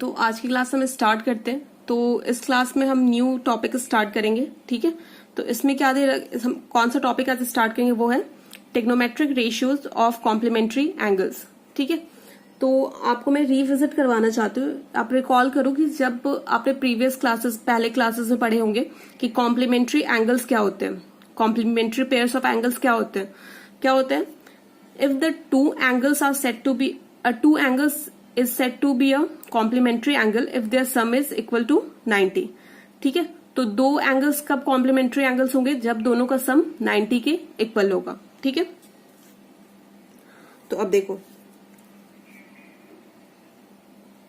तो आज की क्लास हम स्टार्ट करते हैं। तो इस क्लास में हम न्यू टॉपिक स्टार्ट करेंगे, ठीक है। तो इसमें क्या हम कौन सा टॉपिक आज स्टार्ट करेंगे, वो है trigonometric ratios of complementary angles, ठीक है। तो आपको मैं रिविजिट करवाना चाहती हूँ। आप रिकॉल करो कि जब आपने प्रीवियस क्लासेस, पहले क्लासेस में पढ़े होंगे कि कॉम्प्लीमेंट्री एंगल्स क्या होते हैं, कॉम्प्लीमेंट्री पेयर्स ऑफ एंगल्स क्या होते हैं। If the two angles are set to be two angles is said to be a complementary angle if their sum is equal to 90, ठीक है। तो दो एंगल्स कब कॉम्प्लीमेंट्री एंगल्स होंगे, जब दोनों का सम 90 के इक्वल होगा, ठीक है। तो अब देखो,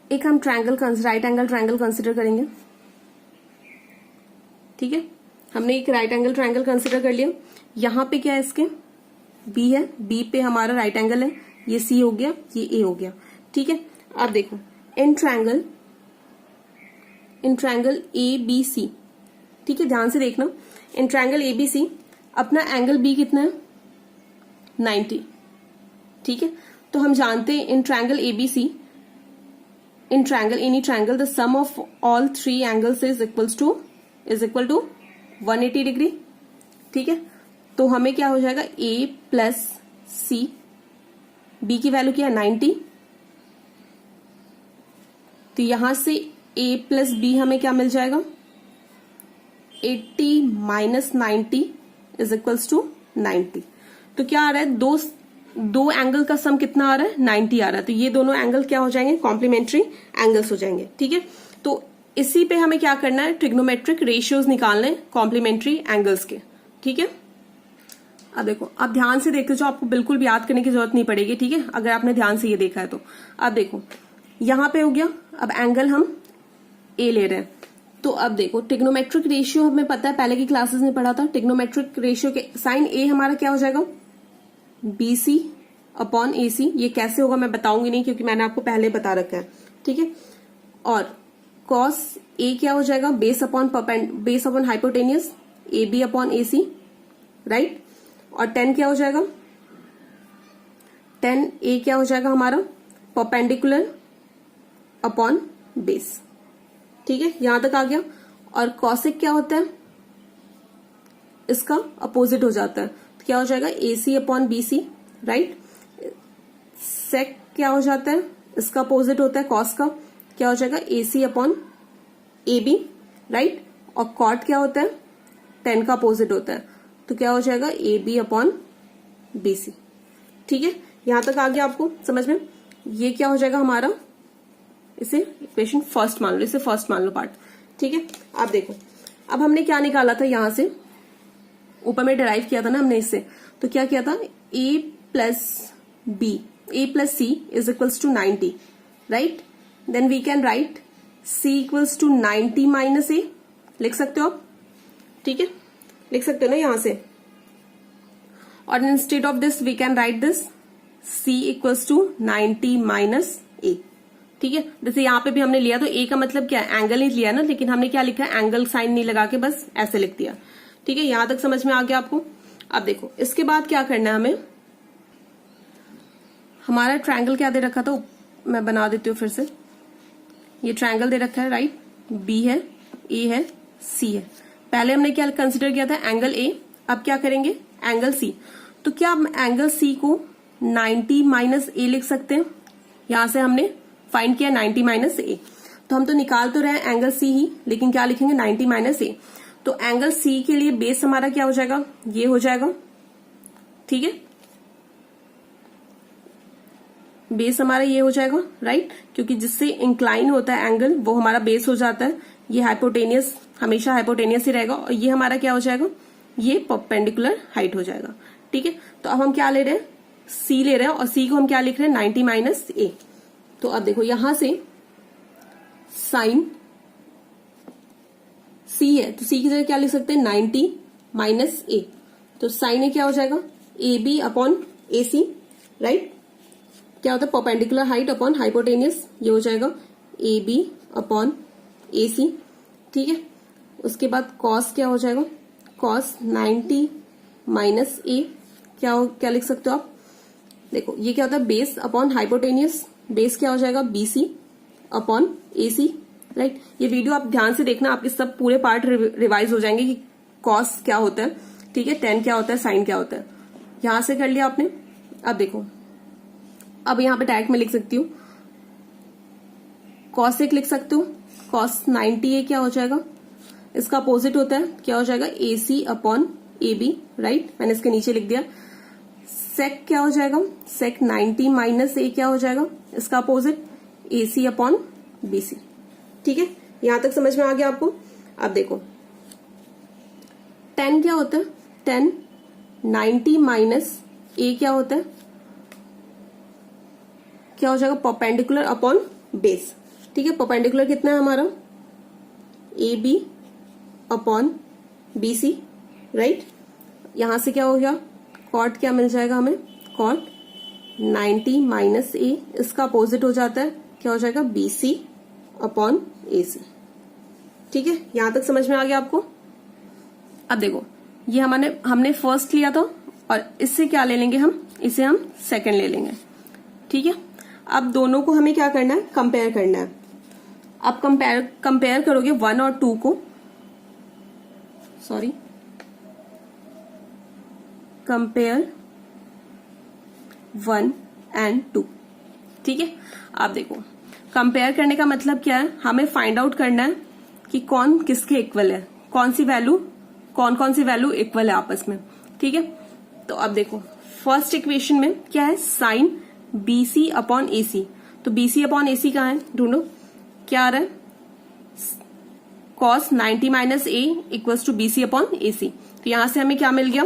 एक हम triangle, right angle triangle consider करेंगे, ठीक है। हमने एक राइट एंगल ट्रायंगल कंसिडर कर लिया। यहां पे क्या है, इसके बी है, बी पे हमारा राइट एंगल है, ये सी हो गया, ये ए हो गया, ठीक है। अब देखो, इन ट्रायंगल ए बी सी, ठीक है, ध्यान से देखना। इन ट्रायंगल ए बी सी अपना एंगल बी कितना है, 90, ठीक है। तो हम जानते हैं in triangle A B C, in triangle any triangle the sum of all three angles is equal to 180 degree, ठीक है। तो हमें क्या हो जाएगा, ए प्लस सी, बी की वैल्यू क्या है 90, तो यहां से a प्लस बी हमें क्या मिल जाएगा, 80 माइनस 90 इज इक्वल्स टू 90। तो क्या आ रहा है, दो एंगल का सम कितना आ रहा है, 90 आ रहा है। तो ये दोनों एंगल क्या हो जाएंगे, कॉम्प्लीमेंट्री एंगल्स हो जाएंगे, ठीक है। तो इसी पे हमें क्या करना है, ट्रिग्नोमेट्रिक रेशियोज निकालने कॉम्प्लीमेंट्री एंगल्स के, ठीक है। अब देखो, आप ध्यान से देखते जाओ, आपको बिल्कुल भी याद करने की जरूरत नहीं पड़ेगी, ठीक है, अगर आपने ध्यान से ये देखा है तो। अब देखो, यहां पे हो गया, अब एंगल हम ए ले रहे हैं। तो अब देखो, ट्रिग्नोमेट्रिक रेशियो हमें पता है, पहले की क्लासेस में पढ़ा था। ट्रिग्नोमेट्रिक रेशियो के साइन ए हमारा क्या हो जाएगा, बीसी अपॉन एसी। ये कैसे होगा मैं बताऊंगी नहीं, क्योंकि मैंने आपको पहले बता रखा है, ठीक है। और कॉस ए क्या हो जाएगा, base upon hypotenuse A B upon AC, right. और टेन क्या हो जाएगा, टेन ए क्या हो जाएगा हमारा, परपेंडिकुलर अपॉन बेस, ठीक है, यहां तक आ गया। और कॉसिक क्या होता है, इसका अपोजिट हो जाता है, तो क्या हो जाएगा, एसी अपॉन बीसी, राइट। सेक क्या हो जाता है, इसका अपोजिट होता है कॉस का, क्या हो जाएगा, AC upon A B, right. और कॉट क्या होता है, टेन का अपोजिट होता है, तो क्या हो जाएगा, ए बी अपॉन बीसी, ठीक है। यहां तक आ गया आपको समझ में। ये क्या हो जाएगा हमारा, इसे इक्वेशन फर्स्ट मान लो, इसे फर्स्ट मान लो पार्ट, ठीक है। आप देखो, अब हमने क्या निकाला था, यहां से ऊपर में डिराइव किया था ना हमने इससे। तो क्या किया था, A plus C is equals to 90, right. Then we can write C equals to 90 minus A, लिख सकते हो आप, ठीक है, लिख सकते हो ना यहां से। और instead of this we can write this c equals to 90 minus A, ठीक है। जैसे यहाँ पे भी हमने लिया, तो ए का मतलब क्या है, एंगल ही लिया ना, लेकिन हमने क्या लिखा है, एंगल साइन नहीं लगा के बस ऐसे लिख दिया, ठीक है। यहां तक समझ में आ गया आपको। अब देखो, इसके बाद क्या करना है हमें, हमारा ट्रायंगल क्या दे रखा था, मैं बना देती हूँ फिर से। ये ट्रायंगल दे रखा है, राइट, बी है, ए है, सी है। पहले हमने क्या कंसिडर किया था, एंगल ए। अब क्या करेंगे, एंगल सी। तो क्या हम एंगल सी को 90 माइनस ए लिख सकते हैं, यहां से हमने फाइंड किया 90 माइनस ए। तो हम तो निकाल तो रहे एंगल सी ही, लेकिन क्या लिखेंगे, 90 माइनस ए। तो एंगल सी के लिए बेस हमारा क्या हो जाएगा, ये हो जाएगा, ठीक है, बेस हमारा ये हो जाएगा, राइट, क्योंकि जिससे इंक्लाइन होता है एंगल वो हमारा बेस हो जाता है। ये हाइपोटेनियस, हमेशा हाइपोटेनियस ही रहेगा। और ये हमारा क्या हो जाएगा, ये परपेंडिकुलर हाइट हो जाएगा, ठीक है। तो अब हम क्या ले रहे हैं, सी ले रहे हैं, और सी को हम क्या लिख रहे हैं, 90 माइनस ए। तो अब देखो, यहां से साइन सी है, तो सी की जगह क्या लिख सकते हैं, 90 माइनस ए। तो साइन ए क्या हो जाएगा, A B upon A C, right. क्या होता है, परपेंडिकुलर हाइट अपॉन हाइपोटेनियस, ये हो जाएगा ए बी अपॉन ए सी, ठीक है। उसके बाद कॉस क्या हो जाएगा, कॉस 90 माइनस ए, क्या लिख सकते हो आप, देखो ये क्या होता है, बेस अपॉन हाइपोटेनियस, बेस क्या हो जाएगा, बीसी अपॉन AC, राइट। ये वीडियो आप ध्यान से देखना, आपके सब पूरे पार्ट रिवाइज हो जाएंगे कि कॉस क्या होता है, ठीक है, टेन क्या होता है, साइन क्या होता है। यहां से कर लिया आपने। अब देखो, अब यहां पे डायरेक्ट में लिख सकती हूँ, कॉसेक लिख सकती हूँ। कॉस 90A क्या हो जाएगा, इसका अपोजिट होता है, क्या हो जाएगा, AC अपॉन AB, राइट। मैंने इसके नीचे लिख दिया। सेक क्या हो जाएगा, सेक 90 माइनस A क्या हो जाएगा, इसका अपोजिट AC अपॉन BC, ठीक है। यहां तक समझ में आ गया आपको। अब देखो, 10 क्या होता है, 10 90 माइनस A क्या होता है, क्या हो जाएगा, परपेंडिकुलर अपॉन बेस, ठीक है। परपेंडिकुलर कितना है हमारा, AB अपॉन BC, राइट। यहां से क्या हो गया, कॉट क्या मिल जाएगा हमें, कॉट 90 माइनस A, इसका अपोजिट हो जाता है, क्या हो जाएगा, BC अपॉन AC, ठीक है। यहां तक समझ में आ गया आपको। अब देखो, ये हमने फर्स्ट लिया था और इससे क्या ले लेंगे हम, इसे हम सेकंड ले लेंगे, ठीक है। अब दोनों को हमें क्या करना है, कंपेयर करना है। अब कंपेयर करोगे 1 और 2 को, सॉरी, कंपेयर 1 एंड 2, ठीक है। आप देखो, कंपेयर करने का मतलब क्या है, हमें फाइंड आउट करना है कि कौन किसके इक्वल है, कौन सी वैल्यू इक्वल है आपस में, ठीक है। तो अब देखो, फर्स्ट इक्वेशन में क्या है, साइन BC अपॉन AC, तो BC अपॉन AC कहाँ है, ढूंढो, क्या आ रहा है, cos 90 minus A equals to BC upon AC। तो यहां से हमें क्या मिल गया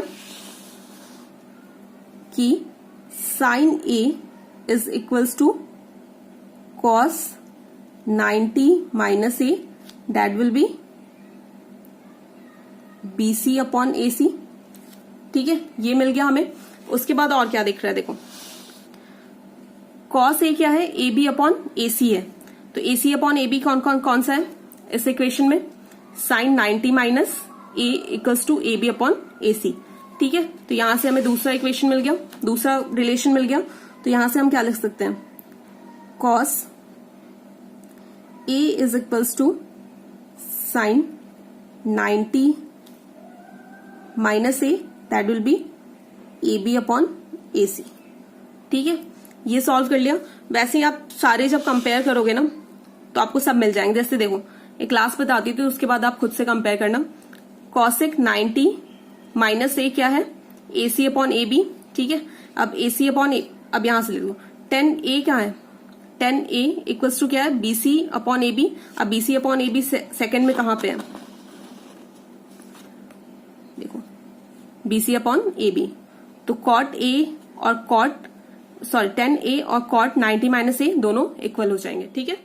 कि sine A is equals to cos 90 minus A, that will be BC upon AC, ठीक है। ये मिल गया हमें। उसके बाद और क्या दिख रहा है, देखो, cos A क्या है, AB अपॉन AC है, तो AC अपॉन AB कौन सा है इस इक्वेशन में, sine 90 minus A equals to AB upon AC, ठीक है। तो यहां से हमें दूसरा इक्वेशन मिल गया, दूसरा रिलेशन मिल गया। तो यहां से हम क्या लिख सकते हैं, cos A is equals to sine 90 minus A, that will be AB upon AC, ठीक है। ये सॉल्व कर लिया। वैसे ही आप सारे जब कंपेयर करोगे ना तो आपको सब मिल जाएंगे। जैसे देखो, एक क्लास बताती थी, उसके बाद आप खुद से कंपेयर करना। कॉसेक 90 माइनस A क्या है, AC अपॉन AB, ठीक है। अब AC अपॉन A, अब यहां से लिख लो, 10A क्या है, 10A इक्वल्स टू क्या है, BC अपॉन AB। अब BC अपॉन AB सेकेंड में कहां पे है, देखो, BC अपॉन AB, तो कॉट A और कॉट, सॉरी, 10A और कॉट 90 माइनस A दोनों इक्वल हो जाएंगे, ठीक है,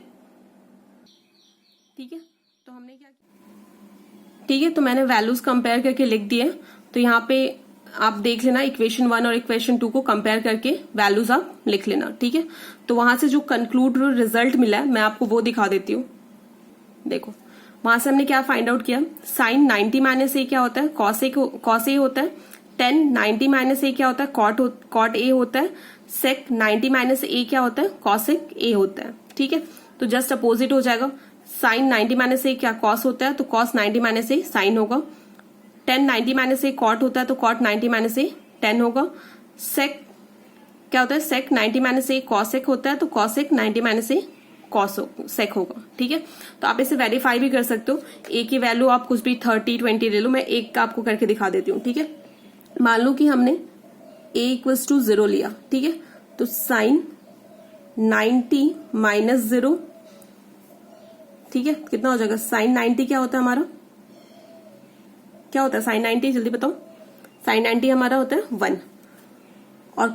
ठीक है। तो हमने क्या किया, ठीक है, तो मैंने वैल्यूज कंपेयर करके लिख दिए। तो यहाँ पे आप देख लेना, इक्वेशन 1 और इक्वेशन 2 को कंपेयर करके वैल्यूज आप लिख लेना, ठीक है। तो वहां से जो कंक्लूड रिजल्ट मिला है मैं आपको वो दिखा देती हूँ। देखो, वहां से हमने क्या फाइंड आउट किया, साइन 90 माइनस A क्या होता है, कॉस A होता है, 10 90 माइनस A क्या होता है, कॉट A होता है, सेक 90 माइनस A क्या होता है, कॉसेक A होता है, ठीक है। तो जस्ट अपोजिट हो जाएगा, साइन 90 माइनस A क्या कॉस होता है, तो कॉस 90 माइनस A साइन होगा। 10 90 माइनस A कॉट होता है, तो कॉट 90 माइनस A 10 होगा। सेक क्या होता है, सेक 90 माइनस A कॉसेक होता है, तो कॉसेक 90 माइनस A सेक होगा, ठीक है। तो आप इसे वेरीफाई भी कर सकते हो। A की वैल्यू आप कुछ भी 30 20 ले लो, मैं एक का आपको करके दिखा देती हूँ, ठीक है। मान लो कि हमने A इक्वल्स टू 0 लिया, ठीक है, तो साइन 90 माइनस 0, ठीक है, कितना हो जाएगा, साइन 90 क्या होता है हमारा, क्या होता है साइन 90, जल्दी बताओ, साइन 90 हमारा होता है 1, और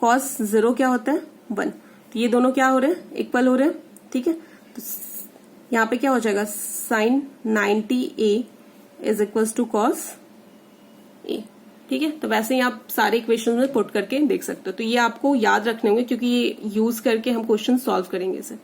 कॉस 0 क्या होता है 1। तो ये दोनों क्या हो रहे हैं, इक्वल हो रहे हैं, ठीक है। तो यहाँ पे क्या हो जाएगा, sine 90A is equals to cos A, ठीक है। तो वैसे ही आप सारे इक्वेशन में पुट करके देख सकते हो। तो ये आपको याद रखने होंगे क्योंकि ये यूज करके हम क्वेश्चन सॉल्व करेंगे इसे।